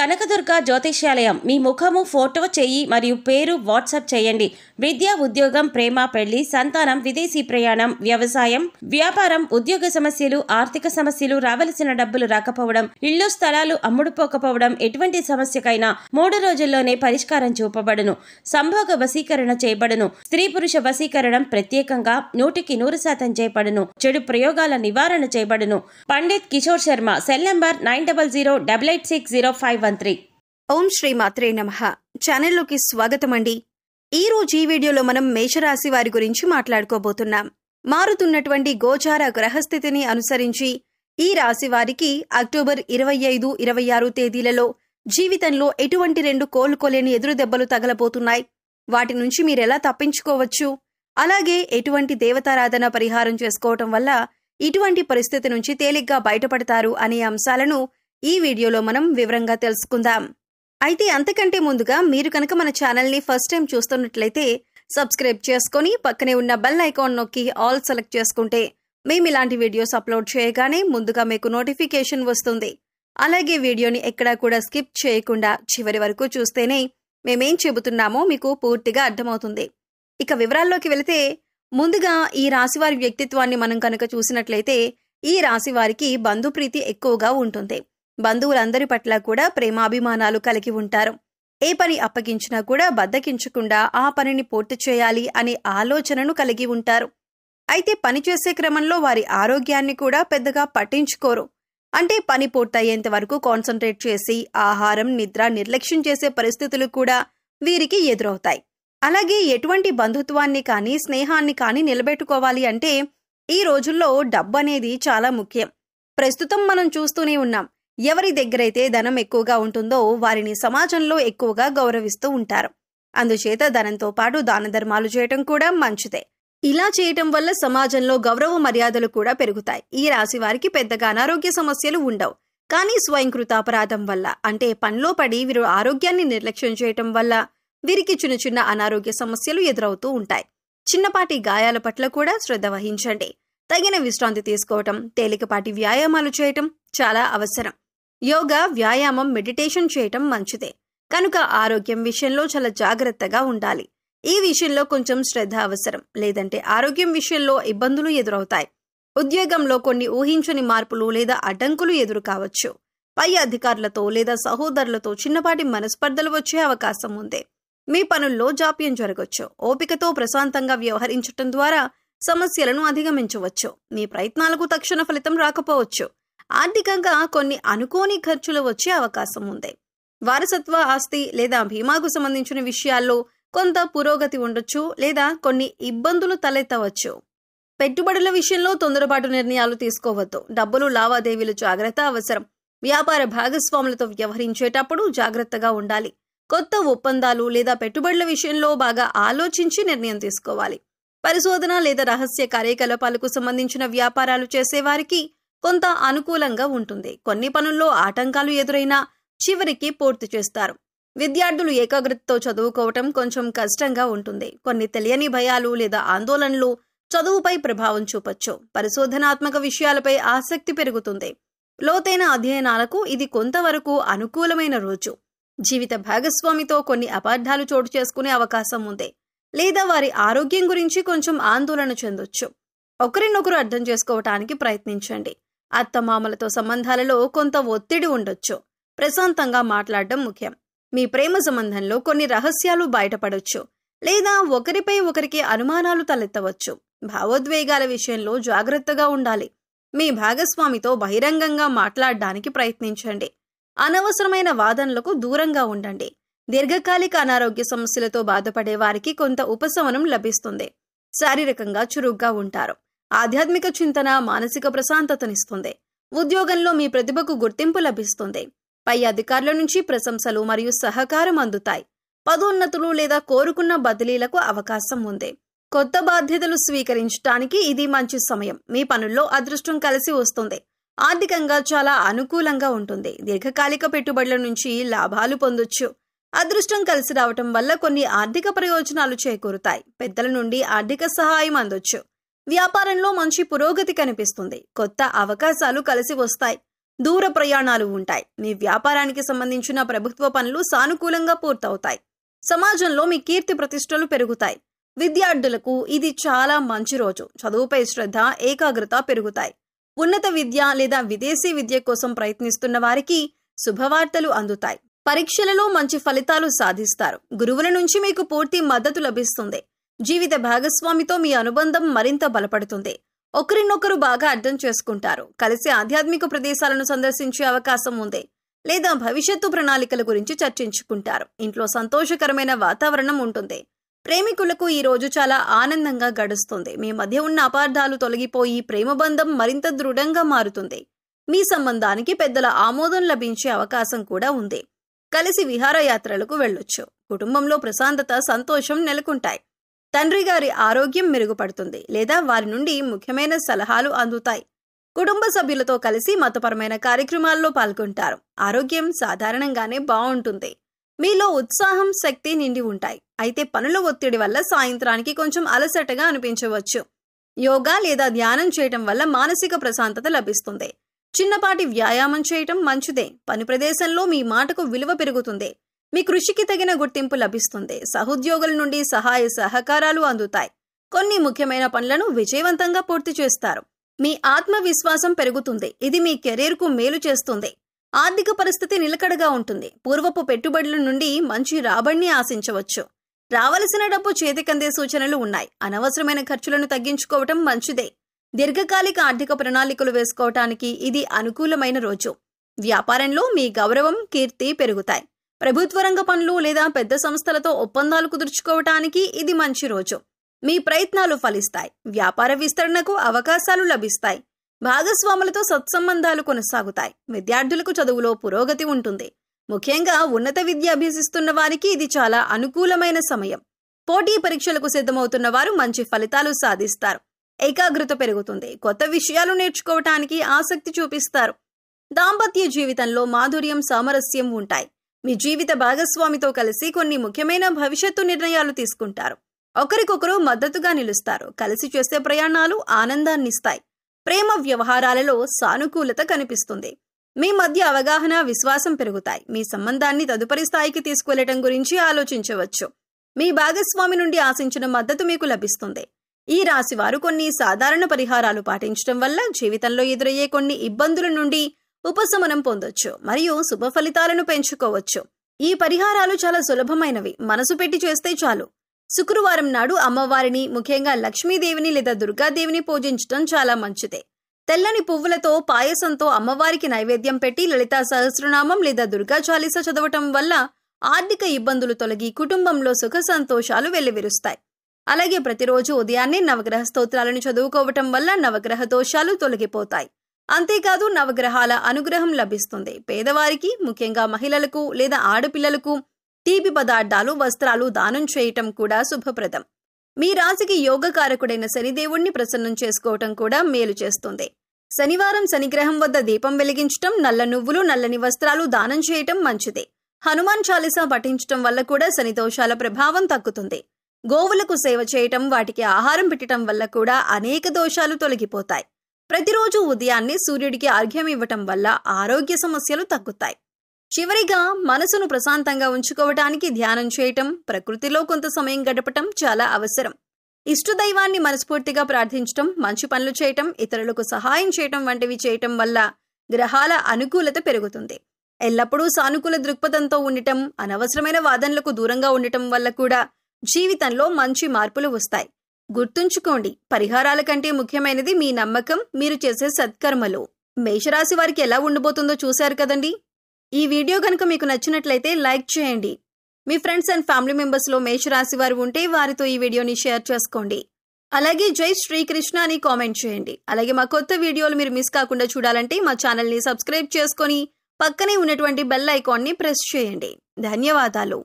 కనకదుర్గ జ్యోతిష్యాలయం మీ ముఖము, ఫోటో, చెయ్యి మరియు పేరు వాట్సాప్ చేయండి. విద్య, ఉద్యోగం, ప్రేమ, పెళ్లి, సంతానం, విదేశీ ప్రయాణం, వ్యవసాయం, వ్యాపారం, ఉద్యోగ సమస్యలు, ఆర్థిక సమస్యలు, రావలసిన డబ్బులు రాకపోవడం, ఇల్లు స్థలాలు అమ్ముడుపోకపోవడం, ఎటువంటి సమస్యకైనా 3 రోజుల్లోనే పరిష్కారం చూపబడును. సంభోగ వశీకరణ చేయబడును. స్త్రీ పురుష వశీకరణం ప్రత్యేకంగా 100% చేయబడును. చెడు ప్రయోగాల నివారణ చేయబడును. పండిత్ కిషోర్ శర్మ. Cell number 9008860513. ఓం శ్రీ మాత్రే నమః. ఛానల్లోకి స్వాగతం అండి. ఈ రోజు ఈ వీడియోలో మనం మేషరాశి వారి గురించి మాట్లాడుకోబోతున్నాం. మారుతున్నటువంటి గోచార గ్రహస్థితిని అనుసరించి ఈ రాశి వారికి అక్టోబర్ 25, 26 తేదీలలో జీవితంలో ఎటువంటి 2 కోలుకోలేని ఎదురు దెబ్బలు తగలబోతున్నాయి. వాటి నుంచి మీరెలా తప్పించుకోవచ్చు, అలాగే ఎటువంటి దేవతారాధన పరిహారం చేసుకోవటం వల్ల ఇటువంటి పరిస్థితి నుంచి తేలిగ్గా బయటపడతారు అనే అంశాలను ఈ వీడియోలో మనం వివరంగా తెలుసుకుందాం. అయితే అంతకంటే ముందుగా మీరు కనుక మన ఛానల్ని ఫస్ట్ టైం చూస్తున్నట్లయితే సబ్స్క్రైబ్ చేసుకొని పక్కనే ఉన్న బెల్ ఐకాన్ నొక్కి ఆల్ సెలెక్ట్ చేసుకుంటే మేము ఇలాంటి వీడియోస్ అప్లోడ్ చేయగానే ముందుగా మీకు నోటిఫికేషన్ వస్తుంది. అలాగే వీడియోని ఎక్కడా కూడా స్కిప్ చేయకుండా చివరి వరకు చూస్తేనే మేమేం చెబుతున్నామో మీకు పూర్తిగా అర్థమవుతుంది. ఇక వివరాల్లోకి వెళితే ముందుగా ఈ రాశివారి వ్యక్తిత్వాన్ని మనం కనుక చూసినట్లయితే ఈ రాశి వారికి బంధుప్రీతి ఎక్కువగా ఉంటుంది. బంధువులందరి పట్ల కూడా ప్రేమాభిమానాలు కలిగి ఉంటారు. ఏ పని అప్పగించినా కూడా బద్దకించకుండా ఆ పనిని పూర్తి చేయాలి అనే ఆలోచనను కలిగి ఉంటారు. అయితే పని చేసే క్రమంలో వారి ఆరోగ్యాన్ని కూడా పెద్దగా పట్టించుకోరు. అంటే పని పూర్తయ్యేంత వరకు కాన్సంట్రేట్ చేసి ఆహారం, నిద్ర నిర్లక్ష్యం చేసే పరిస్థితులు కూడా వీరికి ఎదురవుతాయి. అలాగే ఎటువంటి బంధుత్వాన్ని కానీ స్నేహాన్ని కానీ నిలబెట్టుకోవాలి అంటే ఈ రోజుల్లో డబ్బు అనేది చాలా ముఖ్యం. ప్రస్తుతం మనం చూస్తూనే ఉన్నాం. ఎవరి దగ్గరైతే ధనం ఎక్కువగా ఉంటుందో వారిని సమాజంలో ఎక్కువగా గౌరవిస్తూ ఉంటారు. అందుచేత ధనంతో పాటు దాన ధర్మాలు చేయటం కూడా మంచిదే. ఇలా చేయటం వల్ల సమాజంలో గౌరవ మర్యాదలు కూడా పెరుగుతాయి. ఈ రాశి వారికి పెద్దగా అనారోగ్య సమస్యలు ఉండవు. కానీ స్వయంకృత అపరాధం వల్ల, అంటే పనిలో పడి వీరు ఆరోగ్యాన్ని నిర్లక్ష్యం చేయటం వల్ల వీరికి చిన్న చిన్న అనారోగ్య సమస్యలు ఎదురవుతూ ఉంటాయి. చిన్నపాటి గాయాల పట్ల కూడా శ్రద్ధ వహించండి. తగిన విశ్రాంతి తీసుకోవటం, తేలికపాటి వ్యాయామాలు చేయటం చాలా అవసరం. యోగా, వ్యాయామం, మెడిటేషన్ చేయటం మంచిదే. కనుక ఆరోగ్యం విషయంలో చాలా జాగ్రత్తగా ఉండాలి. ఈ విషయంలో కొంచెం శ్రద్ధ అవసరం. లేదంటే ఆరోగ్యం విషయంలో ఇబ్బందులు ఎదురవుతాయి. ఉద్యోగంలో కొన్ని ఊహించని మార్పులు లేదా అడ్డంకులు ఎదురు కావచ్చు. పై అధికారులతో లేదా సహోదరులతో చిన్నపాటి మనస్పర్ధలు వచ్చే అవకాశం ఉంది. మీ పనుల్లో జాప్యం జరగవచ్చు. ఓపికతో ప్రశాంతంగా వ్యవహరించటం ద్వారా సమస్యలను అధిగమించవచ్చు. మీ ప్రయత్నాలకు తక్షణ ఫలితం రాకపోవచ్చు. ఆర్థికంగా కొన్ని అనుకోని ఖర్చులు వచ్చే అవకాశం ఉంది. వారసత్వ ఆస్తి లేదా బీమాకు సంబంధించిన విషయాల్లో కొంత పురోగతి ఉండొచ్చు లేదా కొన్ని ఇబ్బందులు తలెత్తవచ్చు. పెట్టుబడుల విషయంలో తొందరపాటు నిర్ణయాలు తీసుకోవద్దు. డబ్బులు లావాదేవీలు జాగ్రత్త అవసరం. వ్యాపార భాగస్వాములతో వ్యవహరించేటప్పుడు జాగ్రత్తగా ఉండాలి. కొత్త ఒప్పందాలు లేదా పెట్టుబడుల విషయంలో బాగా ఆలోచించి నిర్ణయం తీసుకోవాలి. పరిశోధన లేదా రహస్య కార్యకలాపాలకు సంబంధించిన వ్యాపారాలు చేసేవారికి కొంత అనుకూలంగా ఉంటుంది. కొన్ని పనుల్లో ఆటంకాలు ఎదురైనా చివరికి పూర్తి చేస్తారు. విద్యార్థులు ఏకాగ్రతతో చదువుకోవటం కొంచెం కష్టంగా ఉంటుంది. కొన్ని తెలియని భయాలు లేదా ఆందోళనలు చదువుపై ప్రభావం చూపొచ్చు. పరిశోధనాత్మక విషయాలపై ఆసక్తి పెరుగుతుంది. లోతైన అధ్యయనాలకు ఇది కొంతవరకు అనుకూలమైన రోజు. జీవిత భాగస్వామితో కొన్ని అపార్థాలు చోటు చేసుకునే అవకాశం ఉంది. లేదా వారి ఆరోగ్యం గురించి కొంచెం ఆందోళన చెందొచ్చు. ఒకరినొకరు అర్థం చేసుకోవటానికి ప్రయత్నించండి. అత్తమామలతో సంబంధాలలో కొంత ఒత్తిడి ఉండొచ్చు. ప్రశాంతంగా మాట్లాడడం ముఖ్యం. మీ ప్రేమ సంబంధంలో కొన్ని రహస్యాలు బయటపడొచ్చు. లేదా ఒకరిపై ఒకరికి అనుమానాలు తలెత్తవచ్చు. భావోద్వేగాల విషయంలో జాగ్రత్తగా ఉండాలి. మీ భాగస్వామితో బహిరంగంగా మాట్లాడడానికి ప్రయత్నించండి. అనవసరమైన వాదనలకు దూరంగా ఉండండి. దీర్ఘకాలిక అనారోగ్య సమస్యలతో బాధపడే వారికి కొంత ఉపశమనం లభిస్తుంది. శారీరకంగా చురుగ్గా ఉంటారు. ఆధ్యాత్మిక చింతన మానసిక ప్రశాంతతనిస్తుంది. ఉద్యోగంలో మీ ప్రతిభకు గుర్తింపు లభిస్తుంది. పై అధికారుల నుంచి ప్రశంసలు మరియు సహకారం అందుతాయి. పదోన్నతులు లేదా కోరుకున్న బదిలీలకు అవకాశం ఉంది. కొత్త బాధ్యతలు స్వీకరించడానికి ఇది మంచి సమయం. మీ పనుల్లో అదృష్టం కలిసి వస్తుంది. ఆర్థికంగా చాలా అనుకూలంగా ఉంటుంది. దీర్ఘకాలిక పెట్టుబడుల నుంచి లాభాలు పొందొచ్చు. అదృష్టం కలిసి రావటం వల్ల కొన్ని ఆర్థిక ప్రయోజనాలు చేకూరుతాయి. పెద్దల నుండి ఆర్థిక సహాయం అందొచ్చు. వ్యాపారంలో మంచి పురోగతి కనిపిస్తుంది. కొత్త అవకాశాలు కలిసి వస్తాయి. దూర ప్రయాణాలు ఉంటాయి. మీ వ్యాపారానికి సంబంధించిన ప్రభుత్వ పనులు సానుకూలంగా పూర్తవుతాయి. సమాజంలో మీ కీర్తి ప్రతిష్టలు పెరుగుతాయి. విద్యార్థులకు ఇది చాలా మంచి రోజు. చదువుపై శ్రద్ధ, ఏకాగ్రత పెరుగుతాయి. ఉన్నత విద్య లేదా విదేశీ విద్య కోసం ప్రయత్నిస్తున్న వారికి శుభవార్తలు అందుతాయి. పరీక్షలలో మంచి ఫలితాలు సాధిస్తారు. గురువుల నుంచి మీకు పూర్తి మద్దతు లభిస్తుంది. జీవిత భాగస్వామితో మీ అనుబంధం మరింత బలపడుతుంది. ఒకరినొకరు బాగా అర్థం చేసుకుంటారు. కలిసి ఆధ్యాత్మిక ప్రదేశాలను సందర్శించే అవకాశం ఉంది. లేదా భవిష్యత్తు ప్రణాళికల గురించి చర్చించుకుంటారు. ఇంట్లో సంతోషకరమైన వాతావరణం ఉంటుంది. ప్రేమికులకు ఈ రోజు చాలా ఆనందంగా గడుస్తుంది. మీ మధ్య ఉన్న అపార్థాలు తొలగిపోయి ప్రేమబంధం మరింత దృఢంగా మారుతుంది. మీ సంబంధానికి పెద్దల ఆమోదం లభించే అవకాశం కూడా ఉంది. కలిసి విహారయాత్రలకు వెళ్ళొచ్చు. కుటుంబంలో ప్రశాంతత, సంతోషం నెలకొంటాయి. తండ్రి గారి ఆరోగ్యం మెరుగుపడుతుంది లేదా వారి నుండి ముఖ్యమైన సలహాలు అందుతాయి. కుటుంబ సభ్యులతో కలిసి మతపరమైన కార్యక్రమాల్లో పాల్గొంటారు. ఆరోగ్యం సాధారణంగానే బాగుంటుంది. మీలో ఉత్సాహం, శక్తి నిండి ఉంటాయి. అయితే పనుల ఒత్తిడి వల్ల సాయంత్రానికి కొంచెం అలసటగా అనిపించవచ్చు. యోగా లేదా ధ్యానం చేయటం వల్ల మానసిక ప్రశాంతత లభిస్తుంది. చిన్నపాటి వ్యాయామం చేయటం మంచిదే. పని ప్రదేశంలో మీ మాటకు విలువ పెరుగుతుంది. మీ కృషికి తగిన గుర్తింపు లభిస్తుంది. సహోద్యోగుల నుండి సహాయ సహకారాలు అందుతాయి. కొన్ని ముఖ్యమైన పనులను విజయవంతంగా పూర్తి చేస్తారు. మీ ఆత్మవిశ్వాసం పెరుగుతుంది. ఇది మీ కెరీర్కు మేలు చేస్తుంది. ఆర్థిక పరిస్థితి నిలకడగా ఉంటుంది. పూర్వపు పెట్టుబడుల నుండి మంచి రాబడిని ఆశించవచ్చు. రావలసిన డబ్బు చేతికందే సూచనలు ఉన్నాయి. అనవసరమైన ఖర్చులను తగ్గించుకోవటం మంచిదే. దీర్ఘకాలిక ఆర్థిక ప్రణాళికలు వేసుకోవటానికి ఇది అనుకూలమైన రోజు. వ్యాపారంలో మీ గౌరవం, కీర్తి పెరుగుతాయి. ప్రభుత్వ రంగ పనులు లేదా పెద్ద సంస్థలతో ఒప్పందాలు కుదుర్చుకోవటానికి ఇది మంచి రోజు. మీ ప్రయత్నాలు ఫలిస్తాయి. వ్యాపార విస్తరణకు అవకాశాలు లభిస్తాయి. భాగస్వాములతో సత్సంబంధాలు కొనసాగుతాయి. విద్యార్థులకు చదువులో పురోగతి ఉంటుంది. ముఖ్యంగా ఉన్నత విద్య అభ్యసిస్తున్న వారికి ఇది చాలా అనుకూలమైన సమయం. పోటీ పరీక్షలకు సిద్ధమవుతున్న వారు మంచి ఫలితాలు సాధిస్తారు. ఏకాగ్రత పెరుగుతుంది. కొత్త విషయాలు నేర్చుకోవటానికి ఆసక్తి చూపిస్తారు. దాంపత్య జీవితంలో మాధుర్యం, సామరస్యం ఉంటాయి. మీ జీవిత భాగస్వామితో కలిసి కొన్ని ముఖ్యమైన భవిష్యత్తు నిర్ణయాలు తీసుకుంటారు. ఒకరికొకరు మద్దతుగా నిలుస్తారు. కలిసి చేసే ప్రయాణాలు ఆనందాన్నిస్తాయి. ప్రేమ వ్యవహారాలలో సానుకూలత కనిపిస్తుంది. మీ మధ్య అవగాహన, విశ్వాసం పెరుగుతాయి. మీ సంబంధాన్ని తదుపరి స్థాయికి తీసుకువెళ్లటం గురించి ఆలోచించవచ్చు. మీ భాగస్వామి నుండి ఆశించిన మద్దతు మీకు లభిస్తుంది. ఈ రాశి వారు కొన్ని సాధారణ పరిహారాలు పాటించడం వల్ల జీవితంలో ఎదురయ్యే కొన్ని ఇబ్బందుల నుండి ఉపశమనం పొందొచ్చు మరియు శుభ ఫలితాలను పెంచుకోవచ్చు. ఈ పరిహారాలు చాలా సులభమైనవి. మనసు పెట్టి చేస్తే చాలు. శుక్రవారం నాడు అమ్మవారిని, ముఖ్యంగా లక్ష్మీదేవిని లేదా దుర్గాదేవిని పూజించడం చాలా మంచిదే. తెల్లని పువ్వులతో, పాయసంతో అమ్మవారికి నైవేద్యం పెట్టి లలితా సహస్రనామం లేదా దుర్గా చాలీస చదవటం వల్ల ఆర్థిక ఇబ్బందులు తొలగి కుటుంబంలో సుఖ సంతోషాలు వెల్లివిరుస్తాయి. అలాగే ప్రతిరోజు ఉదయాన్నే నవగ్రహ స్తోత్రాలను చదువుకోవటం వల్ల నవగ్రహ దోషాలు తొలగిపోతాయి. అంతేకాదు నవగ్రహాల అనుగ్రహం లభిస్తుంది. పేదవారికి, ముఖ్యంగా మహిళలకు లేదా ఆడపిల్లలకు తీపి పదార్థాలు, వస్త్రాలు దానం చేయటం కూడా శుభప్రదం. మీ రాశికి యోగకారకుడైన శనిదేవుణ్ణి ప్రసన్నం చేసుకోవటం కూడా మేలు చేస్తుంది. శనివారం శనిగ్రహం వద్ద దీపం వెలిగించటం, నల్ల నువ్వులు, నల్లని వస్త్రాలు దానం చేయటం మంచిది. హనుమాన్ చాలీసా పఠించటం వల్ల కూడా శని దోషాల ప్రభావం తగ్గుతుంది. గోవులకు సేవ చేయటం, వాటికి ఆహారం పెట్టడం వల్ల కూడా అనేక దోషాలు తొలగిపోతాయి. ప్రతిరోజు ఉదయాన్నే సూర్యుడికి అర్ఘ్యం ఇవ్వటం వల్ల ఆరోగ్య సమస్యలు తగ్గుతాయి. చివరిగా మనసును ప్రశాంతంగా ఉంచుకోవటానికి ధ్యానం చేయటం, ప్రకృతిలో కొంత సమయం గడపటం చాలా అవసరం. ఇష్టదైవాన్ని మనస్ఫూర్తిగా ప్రార్థించటం, మంచి పనులు చేయటం, ఇతరులకు సహాయం చేయటం వంటివి చేయటం వల్ల గ్రహాల అనుకూలత పెరుగుతుంది. ఎల్లప్పుడూ సానుకూల దృక్పథంతో ఉండటం, అనవసరమైన వాదనలకు దూరంగా ఉండటం వల్ల కూడా జీవితంలో మంచి మార్పులు వస్తాయి. గుర్తుంచుకోండి, పరిహారాల కంటే ముఖ్యమైనది మీ నమ్మకం, మీరు చేసే సత్కర్మలు. మేషరాశి వారికి ఎలా ఉండబోతుందో చూశారు కదండి. ఈ వీడియో కనుక మీకు నచ్చినట్లయితే లైక్ చేయండి. మీ ఫ్రెండ్స్ అండ్ ఫ్యామిలీ మెంబర్స్లో మేషరాశి వారు ఉంటే వారితో ఈ వీడియోని షేర్ చేసుకోండి. అలాగే జై శ్రీకృష్ణ అని కామెంట్ చేయండి. అలాగే మా కొత్త వీడియోలు మీరు మిస్ కాకుండా చూడాలంటే మా ఛానల్ని సబ్స్క్రైబ్ చేసుకొని పక్కనే ఉన్నటువంటి బెల్ ఐకాన్ని ప్రెస్ చేయండి. ధన్యవాదాలు.